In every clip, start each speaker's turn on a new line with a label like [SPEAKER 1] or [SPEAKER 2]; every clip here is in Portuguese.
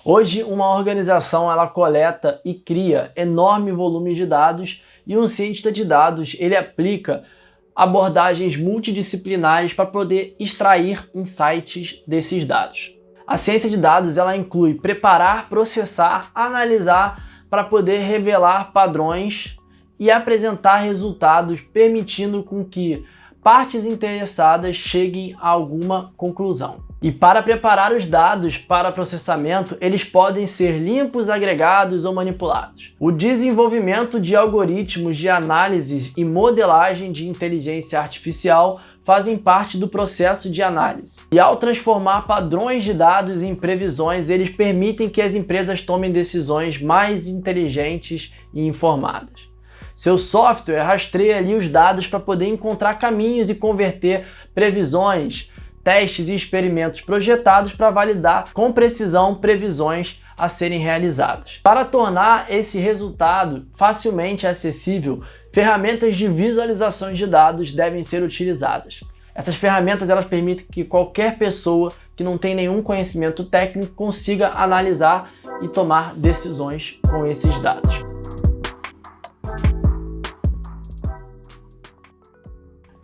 [SPEAKER 1] Hoje, uma organização ela coleta e cria enorme volume de dados e um cientista de dados ele aplica abordagens multidisciplinares para poder extrair insights desses dados. A ciência de dados ela inclui preparar, processar, analisar para poder revelar padrões e apresentar resultados, permitindo com que partes interessadas cheguem a alguma conclusão. E para preparar os dados para processamento, eles podem ser limpos, agregados ou manipulados. O desenvolvimento de algoritmos de análise e modelagem de inteligência artificial fazem parte do processo de análise. E ao transformar padrões de dados em previsões, eles permitem que as empresas tomem decisões mais inteligentes e informadas. Seu software rastreia ali os dados para poder encontrar caminhos e converter previsões, testes e experimentos projetados para validar com precisão previsões a serem realizadas. Para tornar esse resultado facilmente acessível, ferramentas de visualização de dados devem ser utilizadas. Essas ferramentas elas permitem que qualquer pessoa que não tem nenhum conhecimento técnico consiga analisar e tomar decisões com esses dados.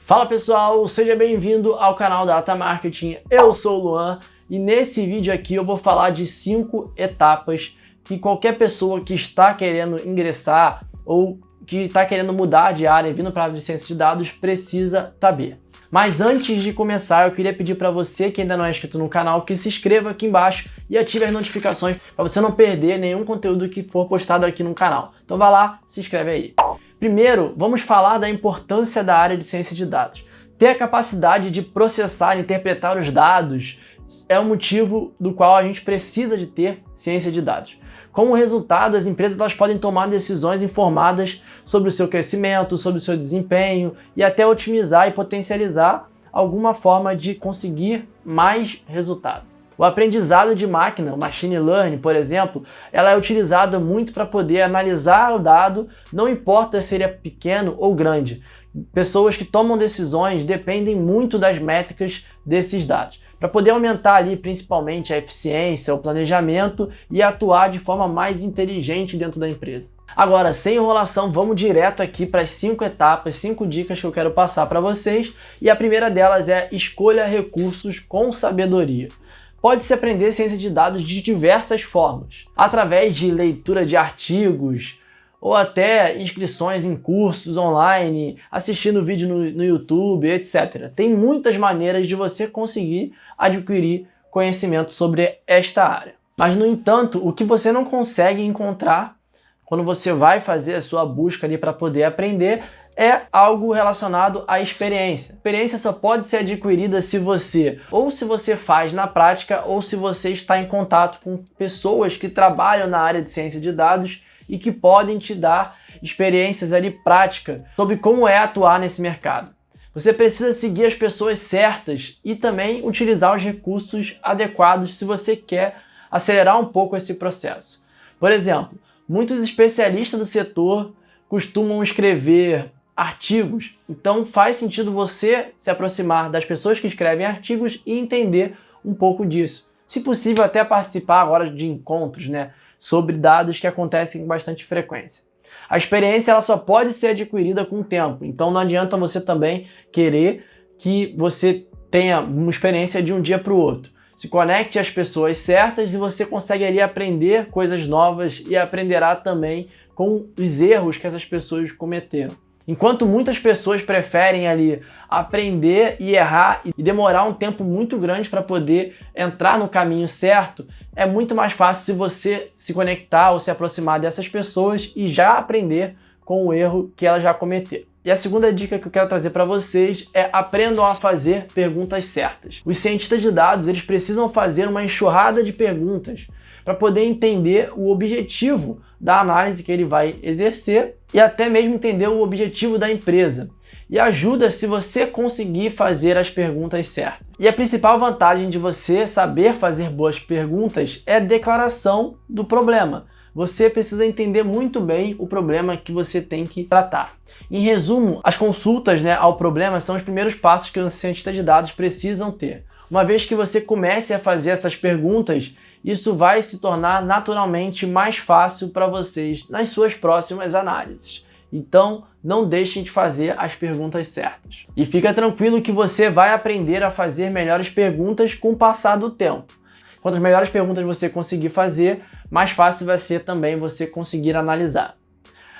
[SPEAKER 1] Fala pessoal, seja bem-vindo ao canal Data Marketing, eu sou o Luan e nesse vídeo aqui eu vou falar de 5 etapas que qualquer pessoa que está querendo ingressar ou que está querendo mudar de área vindo para a área de ciência de dados precisa saber. Mas antes de começar, eu queria pedir para você que ainda não é inscrito no canal que se inscreva aqui embaixo e ative as notificações para você não perder nenhum conteúdo que for postado aqui no canal. Então vai lá, se inscreve aí. Primeiro, vamos falar da importância da área de ciência de dados. Ter a capacidade de processar e interpretar os dados é o motivo do qual a gente precisa de ter ciência de dados. Como resultado, as empresas elas podem tomar decisões informadas sobre o seu crescimento, sobre o seu desempenho e até otimizar e potencializar alguma forma de conseguir mais resultado. O aprendizado de máquina, o machine learning, por exemplo, ela é utilizada muito para poder analisar o dado, não importa se ele é pequeno ou grande. Pessoas que tomam decisões dependem muito das métricas desses dados, para poder aumentar ali principalmente a eficiência, o planejamento e atuar de forma mais inteligente dentro da empresa. Agora, sem enrolação, vamos direto aqui para as 5 etapas, 5 dicas que eu quero passar para vocês, e a primeira delas é escolha recursos com sabedoria. Pode-se aprender ciência de dados de diversas formas, através de leitura de artigos, ou até inscrições em cursos online, assistindo vídeo no YouTube, etc. Tem muitas maneiras de você conseguir adquirir conhecimento sobre esta área. Mas, no entanto, o que você não consegue encontrar quando você vai fazer a sua busca ali para poder aprender é algo relacionado à experiência. A experiência só pode ser adquirida se você faz na prática ou se você está em contato com pessoas que trabalham na área de ciência de dados e que podem te dar experiências ali práticas sobre como é atuar nesse mercado. Você precisa seguir as pessoas certas e também utilizar os recursos adequados se você quer acelerar um pouco esse processo. Por exemplo, muitos especialistas do setor costumam escrever artigos, então faz sentido você se aproximar das pessoas que escrevem artigos e entender um pouco disso. Se possível, até participar agora de encontros, sobre dados que acontecem com bastante frequência. A experiência ela só pode ser adquirida com o tempo, então não adianta você também querer que você tenha uma experiência de um dia para o outro. Se conecte às pessoas certas e você consegue ali aprender coisas novas e aprenderá também com os erros que essas pessoas cometeram. Enquanto muitas pessoas preferem ali aprender e errar e demorar um tempo muito grande para poder entrar no caminho certo, é muito mais fácil se você se conectar ou se aproximar dessas pessoas e já aprender com o erro que elas já cometeram. E a segunda dica que eu quero trazer para vocês é aprendam a fazer perguntas certas. Os cientistas de dados eles precisam fazer uma enxurrada de perguntas para poder entender o objetivo da análise que ele vai exercer e até mesmo entender o objetivo da empresa. E ajuda se você conseguir fazer as perguntas certas. E a principal vantagem de você saber fazer boas perguntas é a declaração do problema. Você precisa entender muito bem o problema que você tem que tratar. Em resumo, as consultas ao problema são os primeiros passos que os cientistas de dados precisam ter. Uma vez que você comece a fazer essas perguntas isso vai se tornar naturalmente mais fácil para vocês nas suas próximas análises. Então, não deixem de fazer as perguntas certas. E fica tranquilo que você vai aprender a fazer melhores perguntas com o passar do tempo. Quantas melhores perguntas você conseguir fazer, mais fácil vai ser também você conseguir analisar.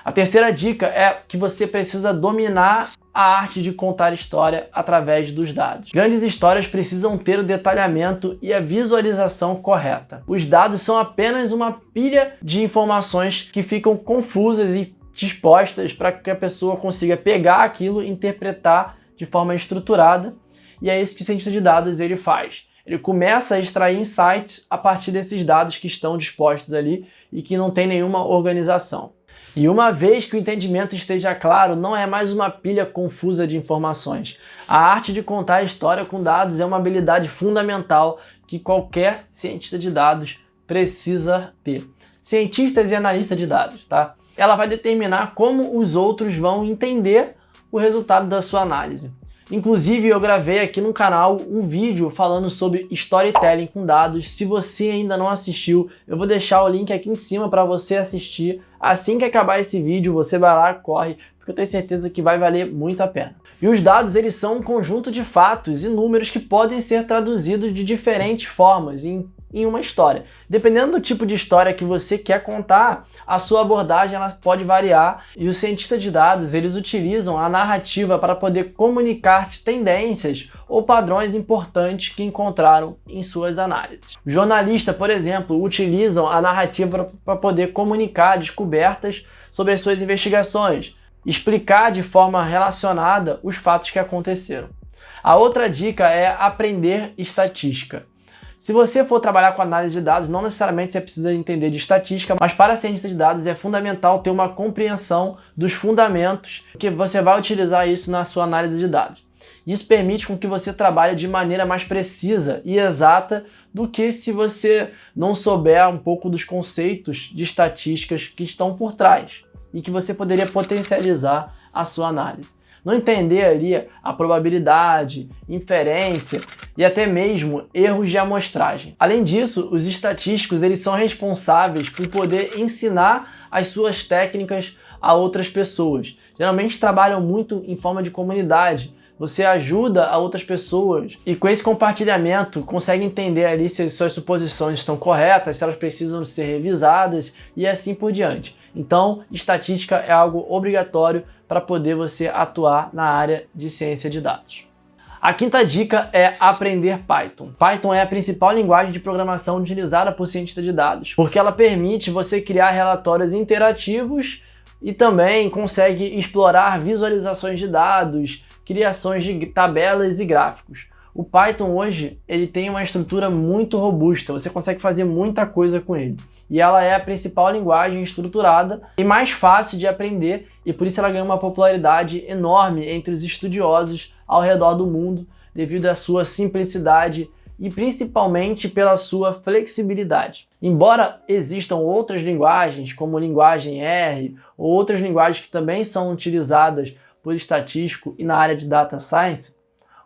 [SPEAKER 1] A terceira dica é que você precisa dominar a arte de contar história através dos dados. Grandes histórias precisam ter o detalhamento e a visualização correta. Os dados são apenas uma pilha de informações que ficam confusas e dispostas para que a pessoa consiga pegar aquilo e interpretar de forma estruturada, e é isso que o cientista de dados ele faz. Ele começa a extrair insights a partir desses dados que estão dispostos ali e que não tem nenhuma organização. E uma vez que o entendimento esteja claro, não é mais uma pilha confusa de informações. A arte de contar a história com dados é uma habilidade fundamental que qualquer cientista de dados precisa ter. Cientistas e analistas de dados, tá? Ela vai determinar como os outros vão entender o resultado da sua análise. Inclusive, eu gravei aqui no canal um vídeo falando sobre storytelling com dados. Se você ainda não assistiu, eu vou deixar o link aqui em cima para você assistir. Assim que acabar esse vídeo, você vai lá, corre, porque eu tenho certeza que vai valer muito a pena. E os dados, eles são um conjunto de fatos e números que podem ser traduzidos de diferentes formas em uma história. Dependendo do tipo de história que você quer contar, a sua abordagem ela pode variar, e os cientistas de dados eles utilizam a narrativa para poder comunicar tendências ou padrões importantes que encontraram em suas análises. Jornalistas, por exemplo, utilizam a narrativa para poder comunicar descobertas sobre as suas investigações, explicar de forma relacionada os fatos que aconteceram. A outra dica é aprender estatística. Se você for trabalhar com análise de dados, não necessariamente você precisa entender de estatística, mas para cientista de dados é fundamental ter uma compreensão dos fundamentos, que você vai utilizar isso na sua análise de dados. Isso permite com que você trabalhe de maneira mais precisa e exata do que se você não souber um pouco dos conceitos de estatísticas que estão por trás e que você poderia potencializar a sua análise. Não entender ali a probabilidade, inferência e até mesmo erros de amostragem. Além disso, os estatísticos eles são responsáveis por poder ensinar as suas técnicas a outras pessoas. Geralmente trabalham muito em forma de comunidade. Você ajuda a outras pessoas e com esse compartilhamento consegue entender ali se as suas suposições estão corretas, se elas precisam ser revisadas e assim por diante. Então, estatística é algo obrigatório para poder você atuar na área de ciência de dados. A quinta dica é aprender Python. Python é a principal linguagem de programação utilizada por cientistas de dados, porque ela permite você criar relatórios interativos e também consegue explorar visualizações de dados, criações de tabelas e gráficos. O Python hoje ele tem uma estrutura muito robusta, você consegue fazer muita coisa com ele. E ela é a principal linguagem estruturada e mais fácil de aprender, e por isso ela ganha uma popularidade enorme entre os estudiosos ao redor do mundo, devido à sua simplicidade e principalmente pela sua flexibilidade. Embora existam outras linguagens, como linguagem R, ou outras linguagens que também são utilizadas por estatístico e na área de data science,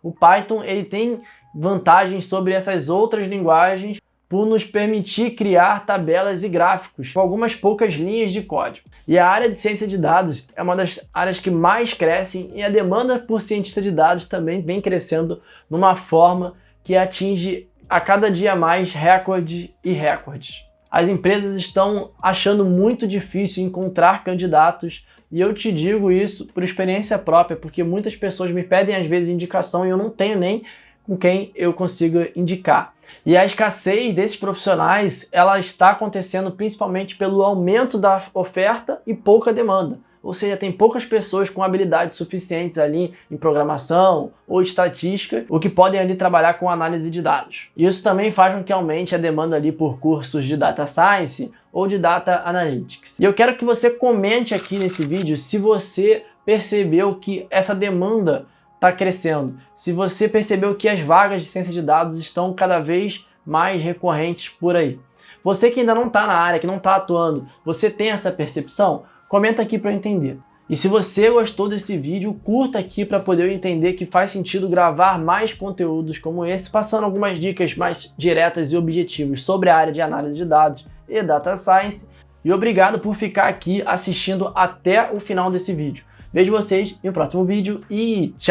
[SPEAKER 1] o Python ele tem vantagens sobre essas outras linguagens por nos permitir criar tabelas e gráficos com algumas poucas linhas de código. E a área de ciência de dados é uma das áreas que mais crescem e a demanda por cientista de dados também vem crescendo numa forma que atinge a cada dia mais recordes e recordes. As empresas estão achando muito difícil encontrar candidatos e eu te digo isso por experiência própria, porque muitas pessoas me pedem às vezes indicação e eu não tenho nem com quem eu consiga indicar. E a escassez desses profissionais, ela está acontecendo principalmente pelo aumento da oferta e pouca demanda. Ou seja, tem poucas pessoas com habilidades suficientes ali em programação ou estatística, o que podem ali trabalhar com análise de dados. Isso também faz com que aumente a demanda ali por cursos de Data Science ou de Data Analytics. E eu quero que você comente aqui nesse vídeo se você percebeu que essa demanda está crescendo, se você percebeu que as vagas de ciência de dados estão cada vez mais recorrentes por aí. Você que ainda não está na área, que não está atuando, você tem essa percepção? Comenta aqui para eu entender. E se você gostou desse vídeo, curta aqui para poder entender que faz sentido gravar mais conteúdos como esse, passando algumas dicas mais diretas e objetivas sobre a área de análise de dados e Data Science. E obrigado por ficar aqui assistindo até o final desse vídeo. Vejo vocês no próximo vídeo e tchau!